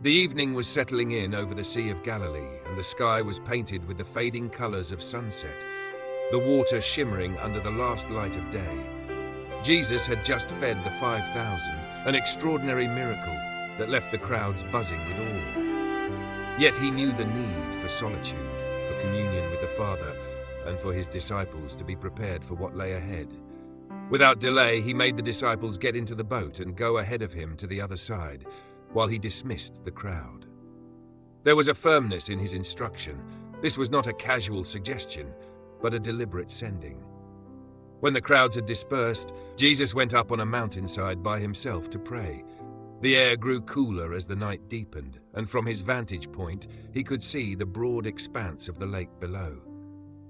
The evening was settling in over the Sea of Galilee, and the sky was painted with the fading colors of sunset, the water shimmering under the last light of day. Jesus had just fed the 5,000, an extraordinary miracle that left the crowds buzzing with awe. Yet he knew the need for solitude, for communion with the Father, and for his disciples to be prepared for what lay ahead. Without delay, he made the disciples get into the boat and go ahead of him to the other side, while he dismissed the crowd. There was a firmness in his instruction. This was not a casual suggestion, but a deliberate sending. When the crowds had dispersed, Jesus went up on a mountainside by himself to pray. The air grew cooler as the night deepened, and from his vantage point, he could see the broad expanse of the lake below.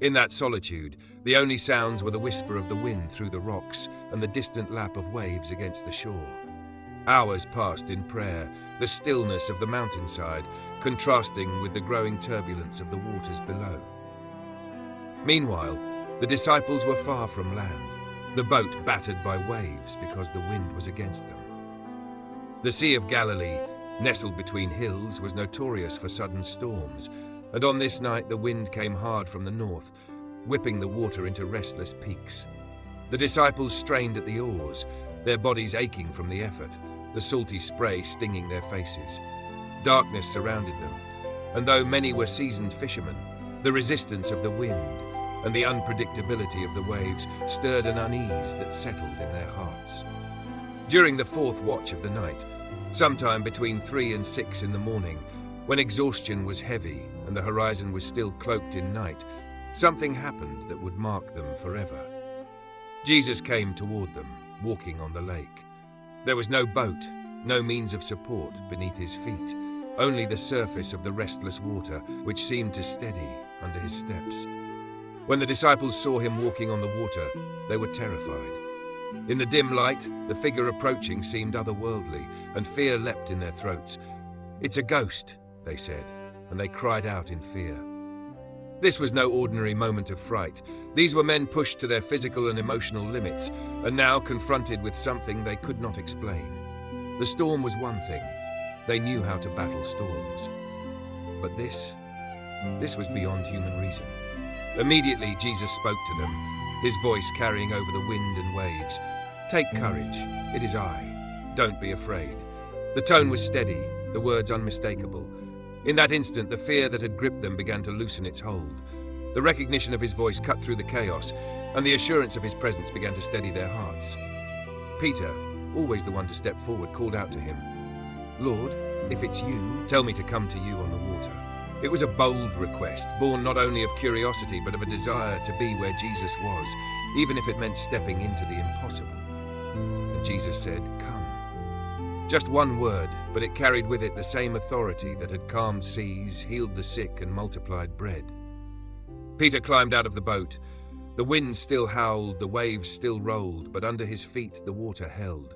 In that solitude, the only sounds were the whisper of the wind through the rocks and the distant lap of waves against the shore. Hours passed in prayer, the stillness of the mountainside contrasting with the growing turbulence of the waters below. Meanwhile, the disciples were far from land, the boat battered by waves because the wind was against them. The Sea of Galilee, nestled between hills, was notorious for sudden storms, and on this night the wind came hard from the north, whipping the water into restless peaks. The disciples strained at the oars, their bodies aching from the effort, the salty spray stinging their faces. Darkness surrounded them, and though many were seasoned fishermen, the resistance of the wind and the unpredictability of the waves stirred an unease that settled in their hearts. During the fourth watch of the night, sometime between 3 and 6 in the morning, when exhaustion was heavy and the horizon was still cloaked in night, something happened that would mark them forever. Jesus came toward them, walking on the lake. There was no boat, no means of support beneath his feet, only the surface of the restless water which seemed to steady under his steps. When the disciples saw him walking on the water, they were terrified. In the dim light, the figure approaching seemed otherworldly, and fear leapt in their throats. "It's a ghost," they said, and they cried out in fear. This was no ordinary moment of fright. These were men pushed to their physical and emotional limits, and now confronted with something they could not explain. The storm was one thing. They knew how to battle storms. But this was beyond human reason. Immediately, Jesus spoke to them, his voice carrying over the wind and waves. "Take courage. It is I. Don't be afraid." The tone was steady, the words unmistakable. In that instant, the fear that had gripped them began to loosen its hold. The recognition of his voice cut through the chaos, and the assurance of his presence began to steady their hearts. Peter, always the one to step forward, called out to him, "Lord, if it's you, tell me to come to you on the water." It was a bold request, born not only of curiosity but of a desire to be where Jesus was, even if it meant stepping into the impossible. And Jesus said, "Come." Just one word, but it carried with it the same authority that had calmed seas, healed the sick, and multiplied bread. Peter climbed out of the boat. The wind still howled, the waves still rolled, but under his feet the water held.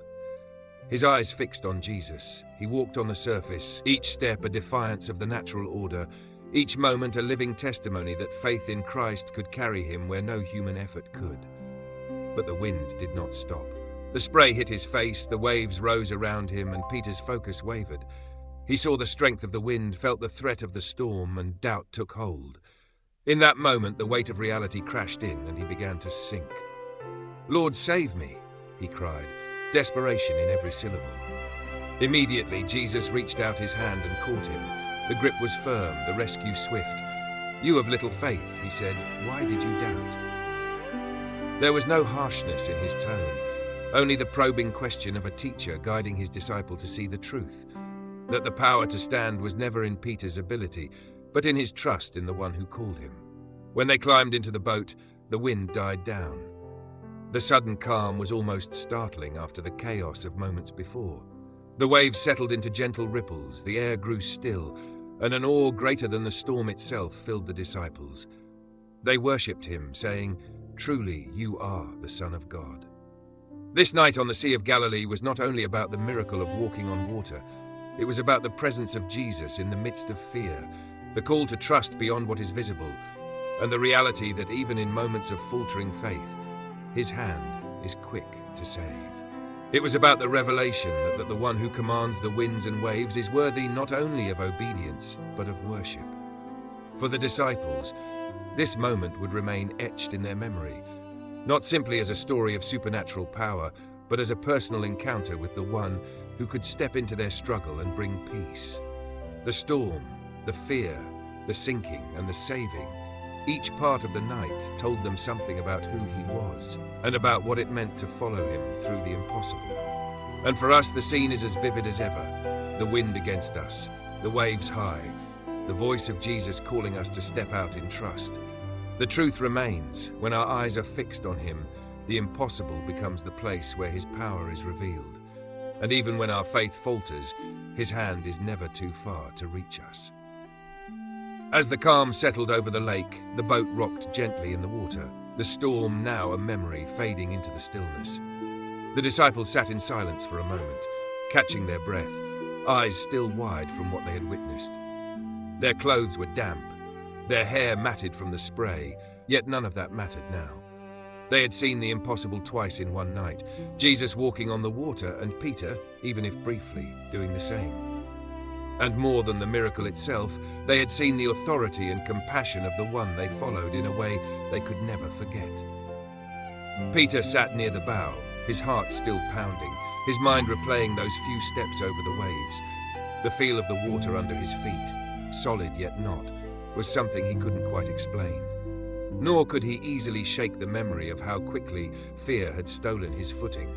His eyes fixed on Jesus, he walked on the surface, each step a defiance of the natural order, each moment a living testimony that faith in Christ could carry him where no human effort could. But the wind did not stop. The spray hit his face, the waves rose around him, and Peter's focus wavered. He saw the strength of the wind, felt the threat of the storm, and doubt took hold. In that moment, the weight of reality crashed in, and he began to sink. "Lord, save me," he cried, desperation in every syllable. Immediately, Jesus reached out his hand and caught him. The grip was firm, the rescue swift. "You of little faith," he said, "why did you doubt?" There was no harshness in his tone, only the probing question of a teacher guiding his disciple to see the truth, that the power to stand was never in Peter's ability, but in his trust in the one who called him. When they climbed into the boat, the wind died down. The sudden calm was almost startling after the chaos of moments before. The waves settled into gentle ripples, the air grew still, and an awe greater than the storm itself filled the disciples. They worshipped him, saying, "Truly, you are the Son of God." This night on the Sea of Galilee was not only about the miracle of walking on water, it was about the presence of Jesus in the midst of fear, the call to trust beyond what is visible, and the reality that even in moments of faltering faith, his hand is quick to save. It was about the revelation that the one who commands the winds and waves is worthy not only of obedience, but of worship. For the disciples, this moment would remain etched in their memory, not simply as a story of supernatural power, but as a personal encounter with the one who could step into their struggle and bring peace. The storm, the fear, the sinking, and the saving, each part of the night told them something about who he was, and about what it meant to follow him through the impossible. And for us, the scene is as vivid as ever. The wind against us, the waves high, the voice of Jesus calling us to step out in trust. The truth remains, when our eyes are fixed on him, the impossible becomes the place where his power is revealed. And even when our faith falters, his hand is never too far to reach us. As the calm settled over the lake, the boat rocked gently in the water, the storm now a memory fading into the stillness. The disciples sat in silence for a moment, catching their breath, eyes still wide from what they had witnessed. Their clothes were damp, their hair matted from the spray, yet none of that mattered now. They had seen the impossible twice in one night, Jesus walking on the water and Peter, even if briefly, doing the same. And more than the miracle itself, they had seen the authority and compassion of the one they followed in a way they could never forget. Peter sat near the bow, his heart still pounding, his mind replaying those few steps over the waves. The feel of the water under his feet, solid yet not, was something he couldn't quite explain. Nor could he easily shake the memory of how quickly fear had stolen his footing.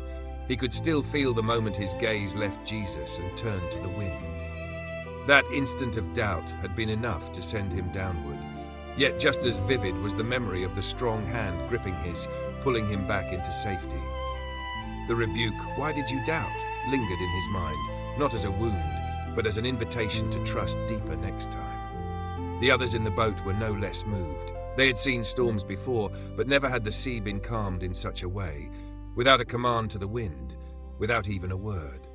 He could still feel the moment his gaze left Jesus and turned to the wind. That instant of doubt had been enough to send him downward. Yet just as vivid was the memory of the strong hand gripping his, pulling him back into safety. The rebuke, "Why did you doubt?" lingered in his mind, not as a wound, but as an invitation to trust deeper next time. The others in the boat were no less moved. They had seen storms before, but never had the sea been calmed in such a way, without a command to the wind, without even a word.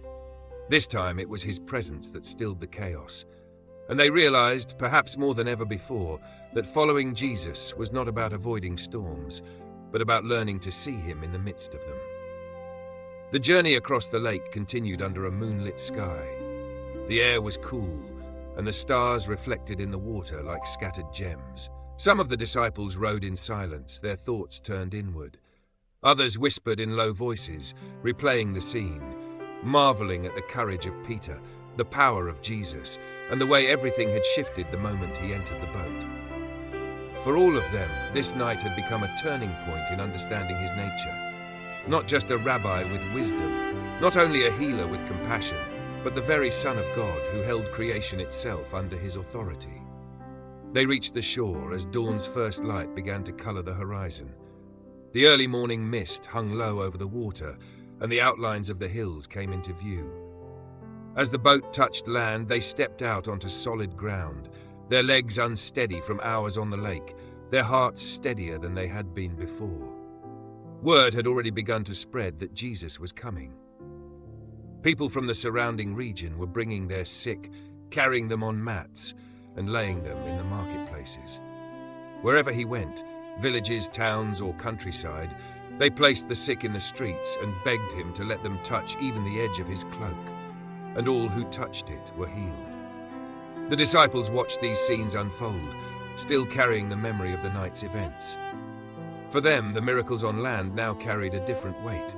This time it was his presence that stilled the chaos, and they realized, perhaps more than ever before, that following Jesus was not about avoiding storms, but about learning to see him in the midst of them. The journey across the lake continued under a moonlit sky. The air was cool, and the stars reflected in the water like scattered gems. Some of the disciples rowed in silence, their thoughts turned inward. Others whispered in low voices, replaying the scene, marveling at the courage of Peter, the power of Jesus, and the way everything had shifted the moment he entered the boat. For all of them, this night had become a turning point in understanding his nature. Not just a rabbi with wisdom, not only a healer with compassion, but the very Son of God who held creation itself under his authority. They reached the shore as dawn's first light began to color the horizon. The early morning mist hung low over the water, and the outlines of the hills came into view. As the boat touched land, they stepped out onto solid ground, their legs unsteady from hours on the lake, their hearts steadier than they had been before. Word had already begun to spread that Jesus was coming. People from the surrounding region were bringing their sick, carrying them on mats, and laying them in the marketplaces. Wherever he went, villages, towns, or countryside, they placed the sick in the streets and begged him to let them touch even the edge of his cloak, and all who touched it were healed. The disciples watched these scenes unfold, still carrying the memory of the night's events. For them, the miracles on land now carried a different weight.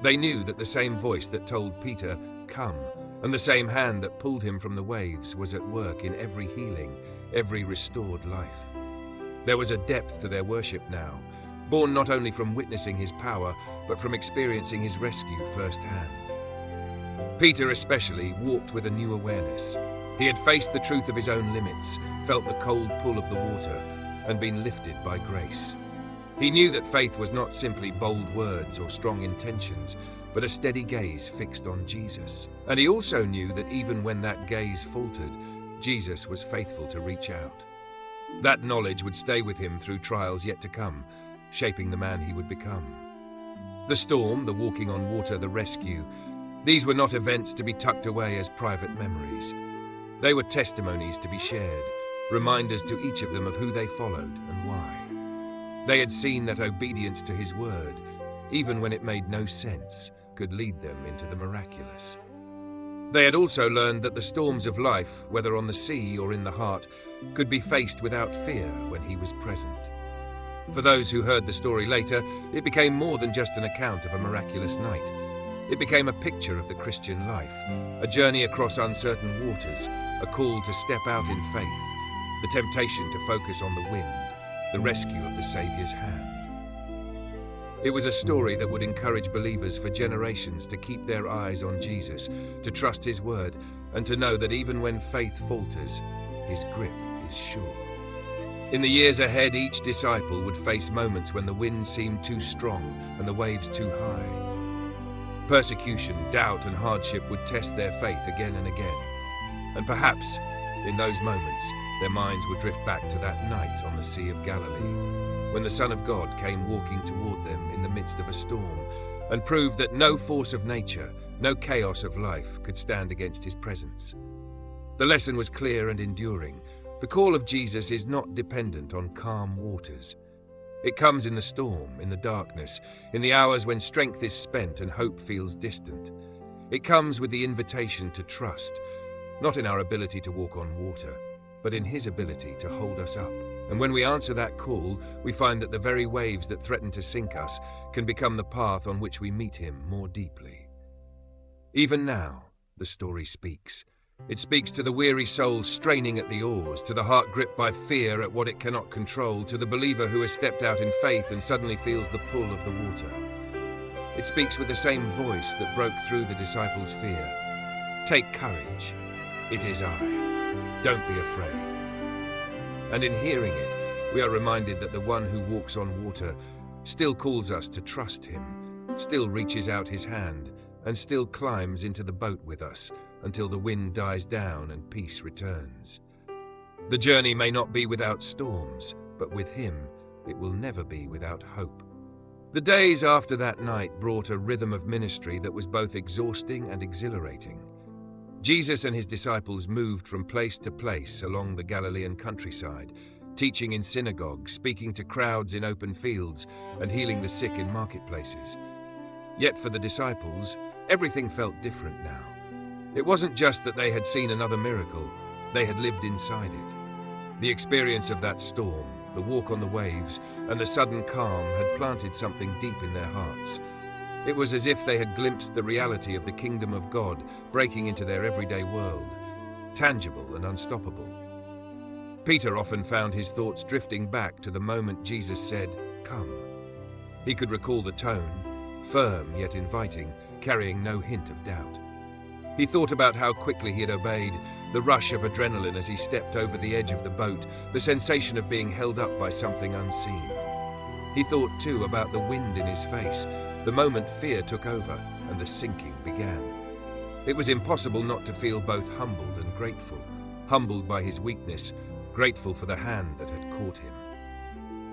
They knew that the same voice that told Peter, "Come," and the same hand that pulled him from the waves was at work in every healing, every restored life. There was a depth to their worship now, born not only from witnessing his power, but from experiencing his rescue firsthand. Peter especially walked with a new awareness. He had faced the truth of his own limits, felt the cold pull of the water, and been lifted by grace. He knew that faith was not simply bold words or strong intentions, but a steady gaze fixed on Jesus. And he also knew that even when that gaze faltered, Jesus was faithful to reach out. That knowledge would stay with him through trials yet to come, shaping the man he would become. The storm, the walking on water, the rescue, these were not events to be tucked away as private memories. They were testimonies to be shared, reminders to each of them of who they followed and why. They had seen that obedience to his word, even when it made no sense, could lead them into the miraculous. They had also learned that the storms of life, whether on the sea or in the heart, could be faced without fear when he was present. For those who heard the story later, it became more than just an account of a miraculous night. It became a picture of the Christian life, a journey across uncertain waters, a call to step out in faith, the temptation to focus on the wind, the rescue of the Saviour's hand. It was a story that would encourage believers for generations to keep their eyes on Jesus, to trust his word, and to know that even when faith falters, his grip is sure. In the years ahead, each disciple would face moments when the wind seemed too strong and the waves too high. Persecution, doubt, and hardship would test their faith again and again. And perhaps, in those moments, their minds would drift back to that night on the Sea of Galilee, when the Son of God came walking toward them in the midst of a storm, and proved that no force of nature, no chaos of life could stand against his presence. The lesson was clear and enduring. The call of Jesus is not dependent on calm waters. It comes in the storm, in the darkness, in the hours when strength is spent and hope feels distant. It comes with the invitation to trust, not in our ability to walk on water, but in his ability to hold us up. And when we answer that call, we find that the very waves that threaten to sink us can become the path on which we meet him more deeply. Even now, the story speaks. It speaks to the weary soul straining at the oars, to the heart gripped by fear at what it cannot control, to the believer who has stepped out in faith and suddenly feels the pull of the water. It speaks with the same voice that broke through the disciples' fear. Take courage. It is I. Don't be afraid. And in hearing it, we are reminded that the one who walks on water still calls us to trust him, still reaches out his hand, and still climbs into the boat with us until the wind dies down and peace returns. The journey may not be without storms, but with him, it will never be without hope. The days after that night brought a rhythm of ministry that was both exhausting and exhilarating. Jesus and his disciples moved from place to place along the Galilean countryside, teaching in synagogues, speaking to crowds in open fields, and healing the sick in marketplaces. Yet for the disciples, everything felt different now. It wasn't just that they had seen another miracle, they had lived inside it. The experience of that storm, the walk on the waves, and the sudden calm had planted something deep in their hearts. It was as if they had glimpsed the reality of the kingdom of God breaking into their everyday world, tangible and unstoppable. Peter often found his thoughts drifting back to the moment Jesus said, "Come." He could recall the tone, firm yet inviting, carrying no hint of doubt. He thought about how quickly he had obeyed, the rush of adrenaline as he stepped over the edge of the boat, the sensation of being held up by something unseen. He thought too about the wind in his face, the moment fear took over and the sinking began. It was impossible not to feel both humbled and grateful, humbled by his weakness, grateful for the hand that had caught him.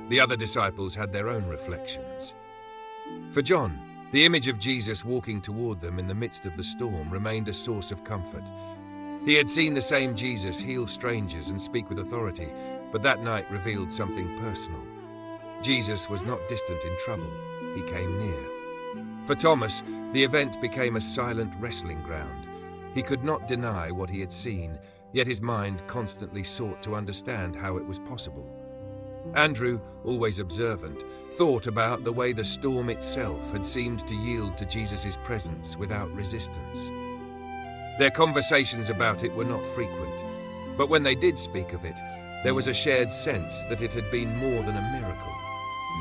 The other disciples had their own reflections. For John, the image of Jesus walking toward them in the midst of the storm remained a source of comfort. He had seen the same Jesus heal strangers and speak with authority, but that night revealed something personal. Jesus was not distant in trouble, he came near. For Thomas, the event became a silent wrestling ground. He could not deny what he had seen, yet his mind constantly sought to understand how it was possible. Andrew, always observant, thought about the way the storm itself had seemed to yield to Jesus' presence without resistance. Their conversations about it were not frequent, but when they did speak of it, there was a shared sense that it had been more than a miracle.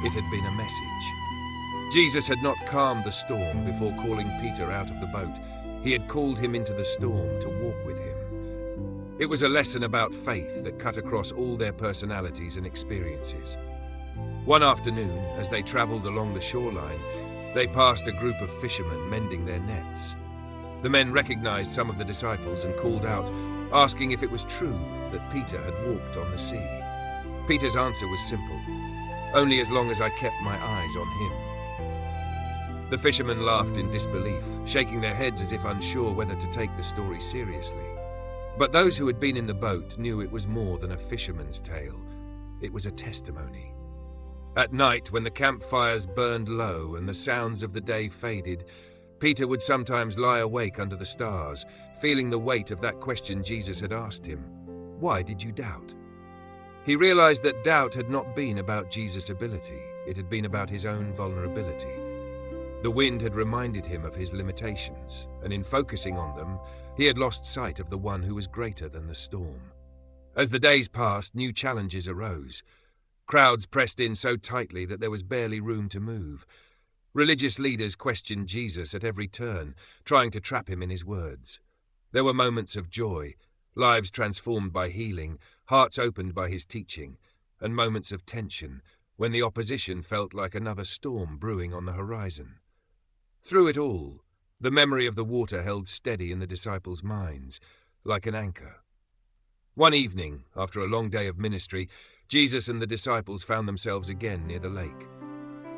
It had been a message. Jesus had not calmed the storm before calling Peter out of the boat. He had called him into the storm to walk with him. It was a lesson about faith that cut across all their personalities and experiences. One afternoon, as they traveled along the shoreline, they passed a group of fishermen mending their nets. The men recognized some of the disciples and called out, asking if it was true that Peter had walked on the sea. Peter's answer was simple: "Only as long as I kept my eyes on him." The fishermen laughed in disbelief, shaking their heads as if unsure whether to take the story seriously. But those who had been in the boat knew it was more than a fisherman's tale. It was a testimony. At night, when the campfires burned low and the sounds of the day faded, Peter would sometimes lie awake under the stars, feeling the weight of that question Jesus had asked him. Why did you doubt? He realized that doubt had not been about Jesus' ability, it had been about his own vulnerability. The wind had reminded him of his limitations, and in focusing on them, he had lost sight of the one who was greater than the storm. As the days passed, new challenges arose. Crowds pressed in so tightly that there was barely room to move. Religious leaders questioned Jesus at every turn, trying to trap him in his words. There were moments of joy, lives transformed by healing, hearts opened by his teaching, and moments of tension, when the opposition felt like another storm brewing on the horizon. Through it all, the memory of the water held steady in the disciples' minds, like an anchor. One evening, after a long day of ministry, Jesus and the disciples found themselves again near the lake.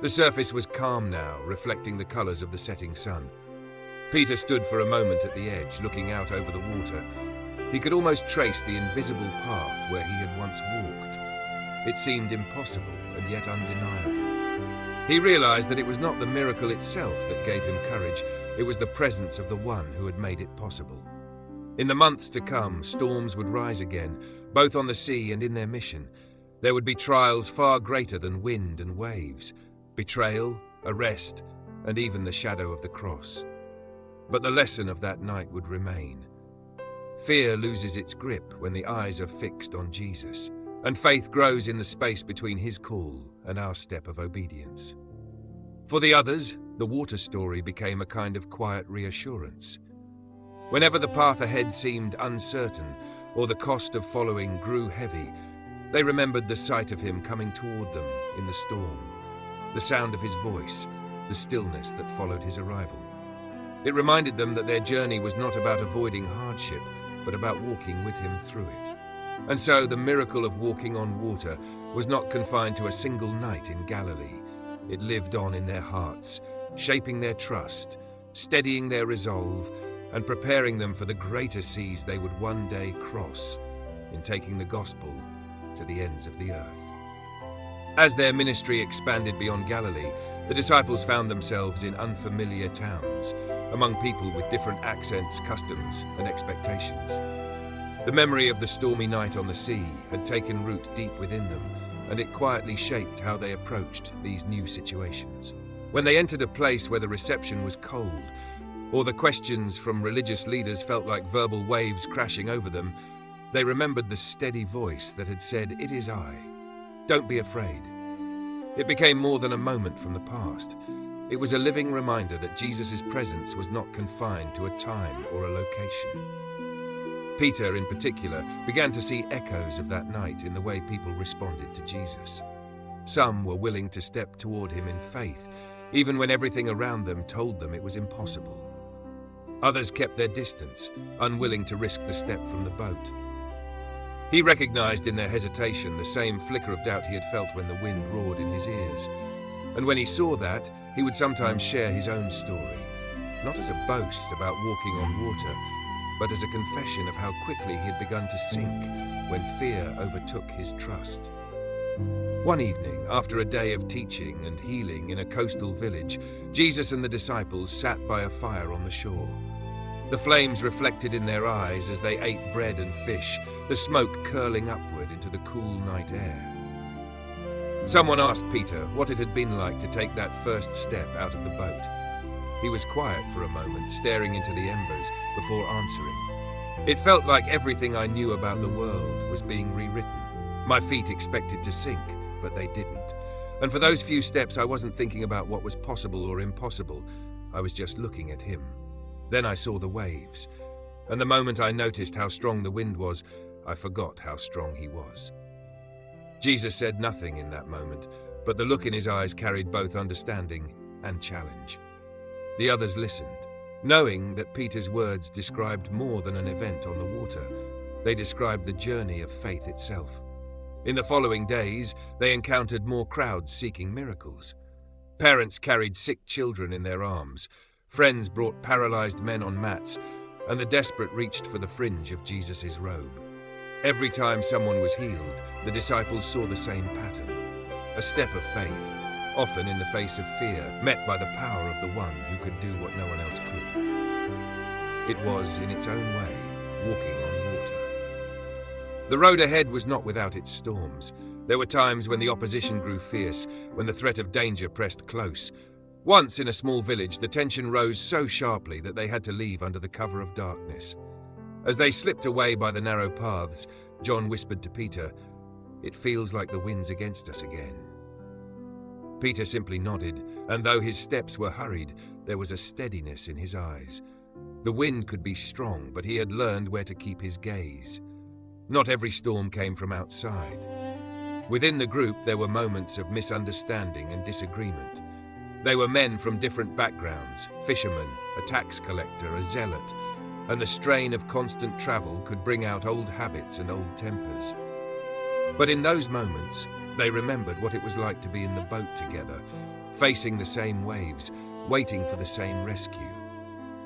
The surface was calm now, reflecting the colors of the setting sun. Peter stood for a moment at the edge, looking out over the water. He could almost trace the invisible path where he had once walked. It seemed impossible and yet undeniable. He realized that it was not the miracle itself that gave him courage, it was the presence of the one who had made it possible. In the months to come, storms would rise again, both on the sea and in their mission. There would be trials far greater than wind and waves, betrayal, arrest, and even the shadow of the cross. But the lesson of that night would remain. Fear loses its grip when the eyes are fixed on Jesus, and faith grows in the space between his call and our step of obedience. For the others, the water story became a kind of quiet reassurance. Whenever the path ahead seemed uncertain or the cost of following grew heavy, they remembered the sight of him coming toward them in the storm, the sound of his voice, the stillness that followed his arrival. It reminded them that their journey was not about avoiding hardship, but about walking with him through it. And so the miracle of walking on water was not confined to a single night in Galilee. It lived on in their hearts, shaping their trust, steadying their resolve, and preparing them for the greater seas they would one day cross in taking the gospel to the ends of the earth. As their ministry expanded beyond Galilee, the disciples found themselves in unfamiliar towns, among people with different accents, customs, and expectations. The memory of the stormy night on the sea had taken root deep within them, and it quietly shaped how they approached these new situations. When they entered a place where the reception was cold, or the questions from religious leaders felt like verbal waves crashing over them, they remembered the steady voice that had said, "It is I. Don't be afraid." It became more than a moment from the past. It was a living reminder that Jesus' presence was not confined to a time or a location. Peter, in particular, began to see echoes of that night in the way people responded to Jesus. Some were willing to step toward him in faith, even when everything around them told them it was impossible. Others kept their distance, unwilling to risk the step from the boat. He recognized in their hesitation the same flicker of doubt he had felt when the wind roared in his ears. And when he saw that, he would sometimes share his own story, not as a boast about walking on water, but as a confession of how quickly he had begun to sink when fear overtook his trust. One evening, after a day of teaching and healing in a coastal village, Jesus and the disciples sat by a fire on the shore. The flames reflected in their eyes as they ate bread and fish, the smoke curling upward into the cool night air. Someone asked Peter what it had been like to take that first step out of the boat. He was quiet for a moment, staring into the embers before answering. It felt like everything I knew about the world was being rewritten. My feet expected to sink, but they didn't. And for those few steps, I wasn't thinking about what was possible or impossible. I was just looking at him. Then I saw the waves, and the moment I noticed how strong the wind was, I forgot how strong he was. Jesus said nothing in that moment, but the look in his eyes carried both understanding and challenge. The others listened, knowing that Peter's words described more than an event on the water. They described the journey of faith itself. In the following days, they encountered more crowds seeking miracles. Parents carried sick children in their arms. Friends brought paralyzed men on mats, and the desperate reached for the fringe of Jesus' robe. Every time someone was healed, the disciples saw the same pattern. A step of faith, often in the face of fear, met by the power of the one who could do what no one else could. It was, in its own way, walking on water. The road ahead was not without its storms. There were times when the opposition grew fierce, when the threat of danger pressed close. Once, in a small village, the tension rose so sharply that they had to leave under the cover of darkness. As they slipped away by the narrow paths, John whispered to Peter, "It feels like the wind's against us again." Peter simply nodded, and though his steps were hurried, there was a steadiness in his eyes. The wind could be strong, but he had learned where to keep his gaze. Not every storm came from outside. Within the group, there were moments of misunderstanding and disagreement. They were men from different backgrounds, fishermen, a tax collector, a zealot, and the strain of constant travel could bring out old habits and old tempers. But in those moments, they remembered what it was like to be in the boat together, facing the same waves, waiting for the same rescue.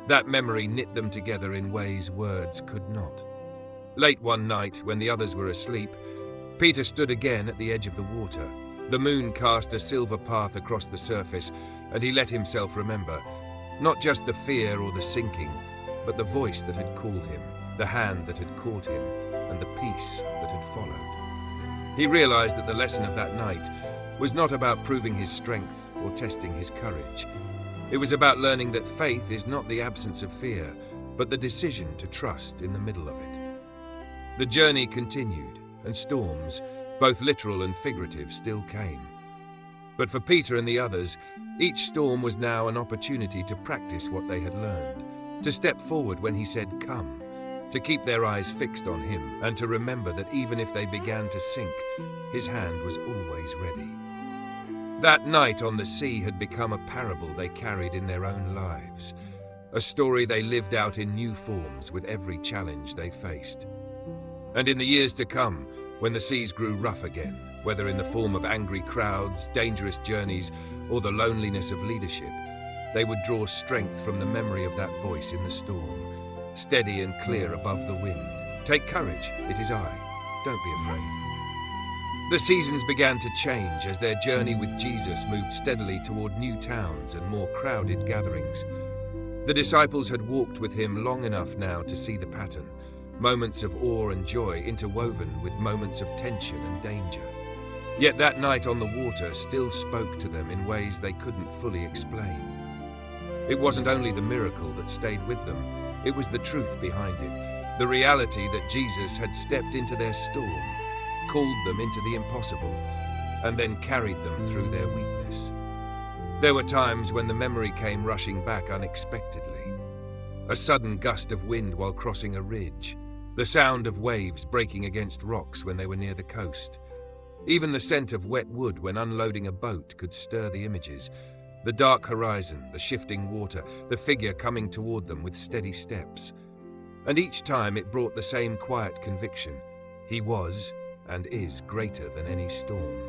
That memory knit them together in ways words could not. Late one night, when the others were asleep, Peter stood again at the edge of the water. The moon cast a silver path across the surface, and he let himself remember, not just the fear or the sinking, but the voice that had called him, the hand that had caught him, and the peace that had followed. He realized that the lesson of that night was not about proving his strength or testing his courage. It was about learning that faith is not the absence of fear, but the decision to trust in the middle of it. The journey continued, and storms, both literal and figurative, still came. But for Peter and the others, each storm was now an opportunity to practice what they had learned, to step forward when he said, "Come," to keep their eyes fixed on him, and to remember that even if they began to sink, his hand was always ready. That night on the sea had become a parable they carried in their own lives, a story they lived out in new forms with every challenge they faced. And in the years to come, when the seas grew rough again, whether in the form of angry crowds, dangerous journeys, or the loneliness of leadership, they would draw strength from the memory of that voice in the storm, steady and clear above the wind. "Take courage, it is I. Don't be afraid." The seasons began to change as their journey with Jesus moved steadily toward new towns and more crowded gatherings. The disciples had walked with him long enough now to see the pattern, moments of awe and joy interwoven with moments of tension and danger. Yet that night on the water still spoke to them in ways they couldn't fully explain. It wasn't only the miracle that stayed with them, it was the truth behind it, the reality that Jesus had stepped into their storm, called them into the impossible, and then carried them through their weakness. There were times when the memory came rushing back unexpectedly. A sudden gust of wind while crossing a ridge, the sound of waves breaking against rocks when they were near the coast. Even the scent of wet wood when unloading a boat could stir the images. The dark horizon, the shifting water, the figure coming toward them with steady steps. And each time it brought the same quiet conviction. He was and is greater than any storm.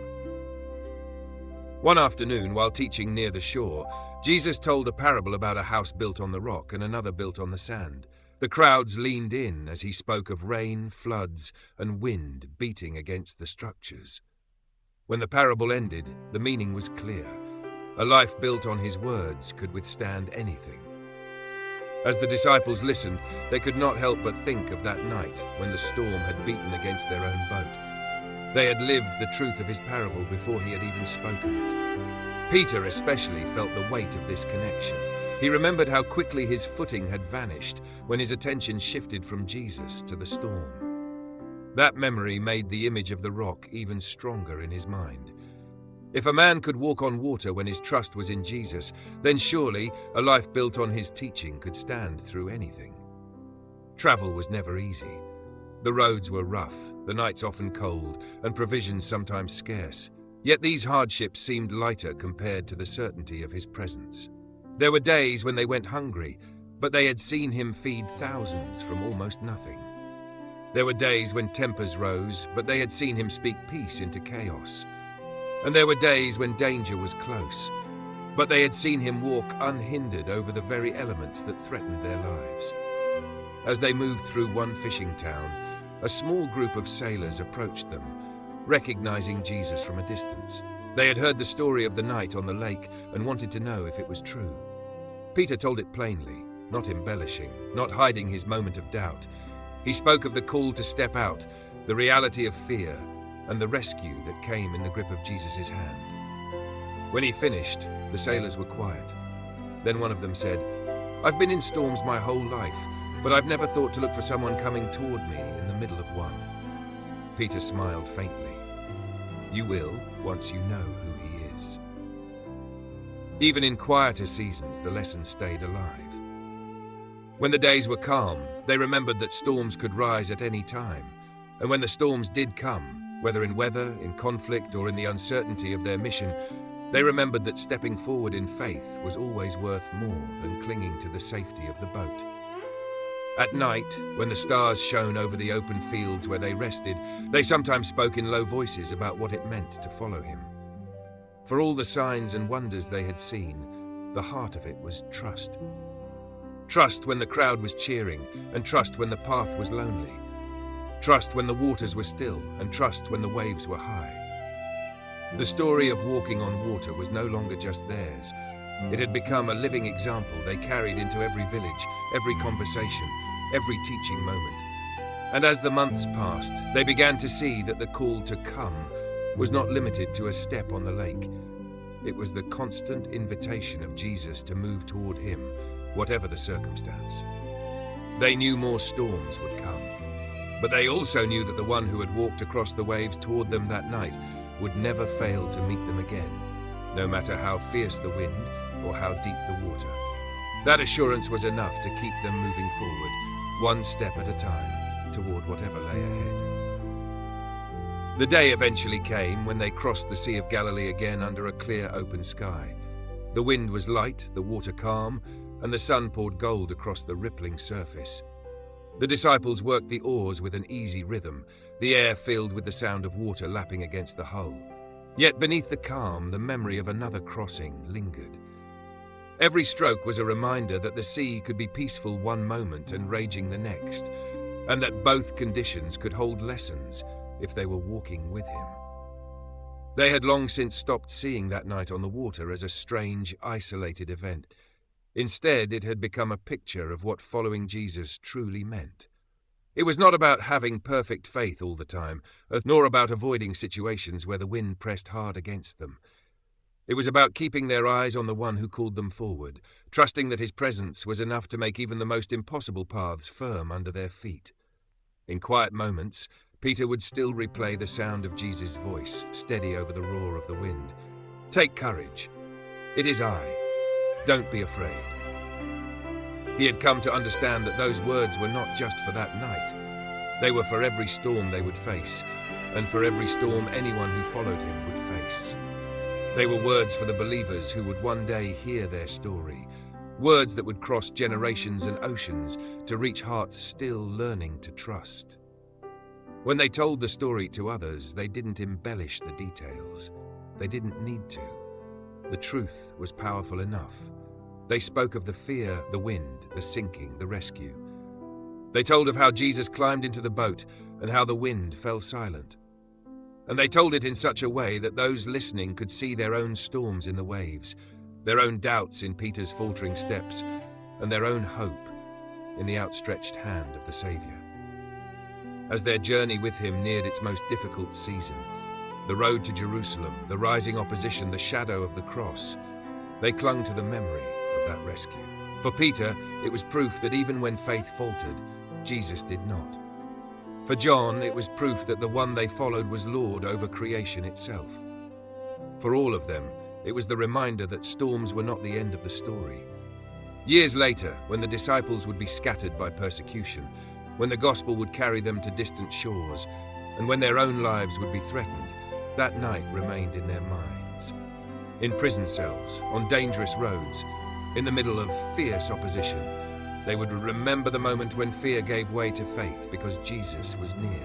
One afternoon, while teaching near the shore, Jesus told a parable about a house built on the rock and another built on the sand. The crowds leaned in as he spoke of rain, floods, and wind beating against the structures. When the parable ended, the meaning was clear. A life built on his words could withstand anything. As the disciples listened, they could not help but think of that night when the storm had beaten against their own boat. They had lived the truth of his parable before he had even spoken it. Peter especially felt the weight of this connection. He remembered how quickly his footing had vanished when his attention shifted from Jesus to the storm. That memory made the image of the rock even stronger in his mind. If a man could walk on water when his trust was in Jesus, then surely a life built on his teaching could stand through anything. Travel was never easy. The roads were rough, the nights often cold, and provisions sometimes scarce. Yet these hardships seemed lighter compared to the certainty of his presence. There were days when they went hungry, but they had seen him feed thousands from almost nothing. There were days when tempers rose, but they had seen him speak peace into chaos. And there were days when danger was close, but they had seen him walk unhindered over the very elements that threatened their lives. As they moved through one fishing town, a small group of sailors approached them, recognizing Jesus from a distance. They had heard the story of the night on the lake and wanted to know if it was true. Peter told it plainly, not embellishing, not hiding his moment of doubt. He spoke of the call to step out, the reality of fear, and the rescue that came in the grip of Jesus' hand. When he finished, the sailors were quiet. Then one of them said, "I've been in storms my whole life, but I've never thought to look for someone coming toward me in the middle of one." Peter smiled faintly. "You will, once you know who he is." Even in quieter seasons, the lesson stayed alive. When the days were calm, they remembered that storms could rise at any time. And when the storms did come, whether in weather, in conflict, or in the uncertainty of their mission, they remembered that stepping forward in faith was always worth more than clinging to the safety of the boat. At night, when the stars shone over the open fields where they rested, they sometimes spoke in low voices about what it meant to follow him. For all the signs and wonders they had seen, the heart of it was trust. Trust when the crowd was cheering, and trust when the path was lonely. Trust when the waters were still, and trust when the waves were high. The story of walking on water was no longer just theirs. It had become a living example they carried into every village, every conversation, every teaching moment. And as the months passed, they began to see that the call to come was not limited to a step on the lake. It was the constant invitation of Jesus to move toward him, whatever the circumstance. They knew more storms would come, but they also knew that the one who had walked across the waves toward them that night would never fail to meet them again, no matter how fierce the wind or how deep the water. That assurance was enough to keep them moving forward, one step at a time, toward whatever lay ahead. The day eventually came when they crossed the Sea of Galilee again under a clear, open sky. The wind was light, the water calm, and the sun poured gold across the rippling surface. The disciples worked the oars with an easy rhythm, the air filled with the sound of water lapping against the hull. Yet beneath the calm, the memory of another crossing lingered. Every stroke was a reminder that the sea could be peaceful one moment and raging the next, and that both conditions could hold lessons if they were walking with him. They had long since stopped seeing that night on the water as a strange, isolated event. Instead, it had become a picture of what following Jesus truly meant. It was not about having perfect faith all the time, nor about avoiding situations where the wind pressed hard against them. It was about keeping their eyes on the one who called them forward, trusting that his presence was enough to make even the most impossible paths firm under their feet. In quiet moments, Peter would still replay the sound of Jesus' voice, steady over the roar of the wind. "Take courage. It is I. Don't be afraid." He had come to understand that those words were not just for that night. They were for every storm they would face, and for every storm anyone who followed him would face. They were words for the believers who would one day hear their story, words that would cross generations and oceans to reach hearts still learning to trust. When they told the story to others, they didn't embellish the details. They didn't need to. The truth was powerful enough. They spoke of the fear, the wind, the sinking, the rescue. They told of how Jesus climbed into the boat and how the wind fell silent. And they told it in such a way that those listening could see their own storms in the waves, their own doubts in Peter's faltering steps, and their own hope in the outstretched hand of the Savior. As their journey with him neared its most difficult season, the road to Jerusalem, the rising opposition, the shadow of the cross, they clung to the memory of that rescue. For Peter, it was proof that even when faith faltered, Jesus did not. For John, it was proof that the one they followed was Lord over creation itself. For all of them, it was the reminder that storms were not the end of the story. Years later, when the disciples would be scattered by persecution, when the gospel would carry them to distant shores, and when their own lives would be threatened, that night remained in their minds. In prison cells, on dangerous roads, in the middle of fierce opposition, they would remember the moment when fear gave way to faith because Jesus was near.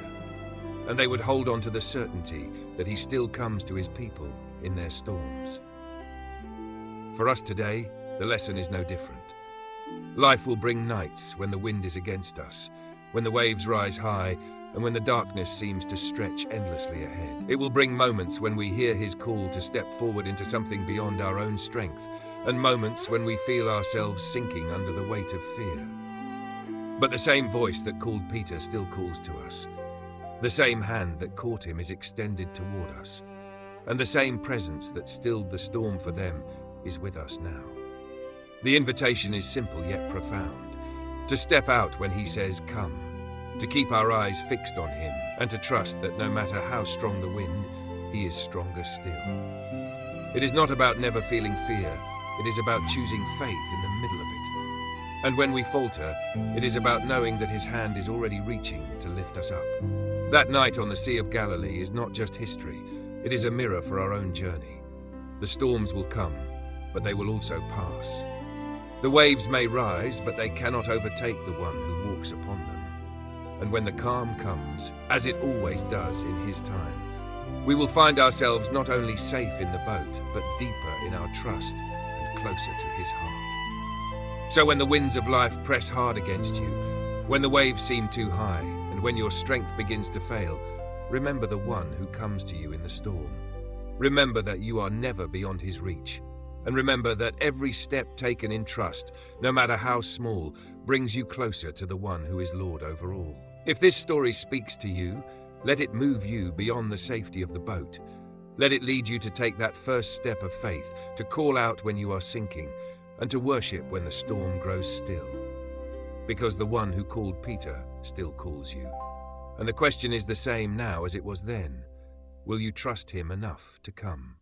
And they would hold on to the certainty that he still comes to his people in their storms. For us today, the lesson is no different. Life will bring nights when the wind is against us, when the waves rise high, and when the darkness seems to stretch endlessly ahead. It will bring moments when we hear his call to step forward into something beyond our own strength, and moments when we feel ourselves sinking under the weight of fear. But the same voice that called Peter still calls to us. The same hand that caught him is extended toward us, and the same presence that stilled the storm for them is with us now. The invitation is simple yet profound, to step out when he says, "Come," to keep our eyes fixed on him, and to trust that no matter how strong the wind, he is stronger still. It is not about never feeling fear, it is about choosing faith in the middle of it. And when we falter, it is about knowing that his hand is already reaching to lift us up. That night on the Sea of Galilee is not just history, it is a mirror for our own journey. The storms will come, but they will also pass. The waves may rise, but they cannot overtake the one who walks upon them. And when the calm comes, as it always does in his time, we will find ourselves not only safe in the boat, but deeper in our trust and closer to his heart. So when the winds of life press hard against you, when the waves seem too high, and when your strength begins to fail, remember the one who comes to you in the storm. Remember that you are never beyond his reach. And remember that every step taken in trust, no matter how small, brings you closer to the one who is Lord over all. If this story speaks to you, let it move you beyond the safety of the boat. Let it lead you to take that first step of faith, to call out when you are sinking, and to worship when the storm grows still. Because the one who called Peter still calls you. And the question is the same now as it was then. Will you trust him enough to come?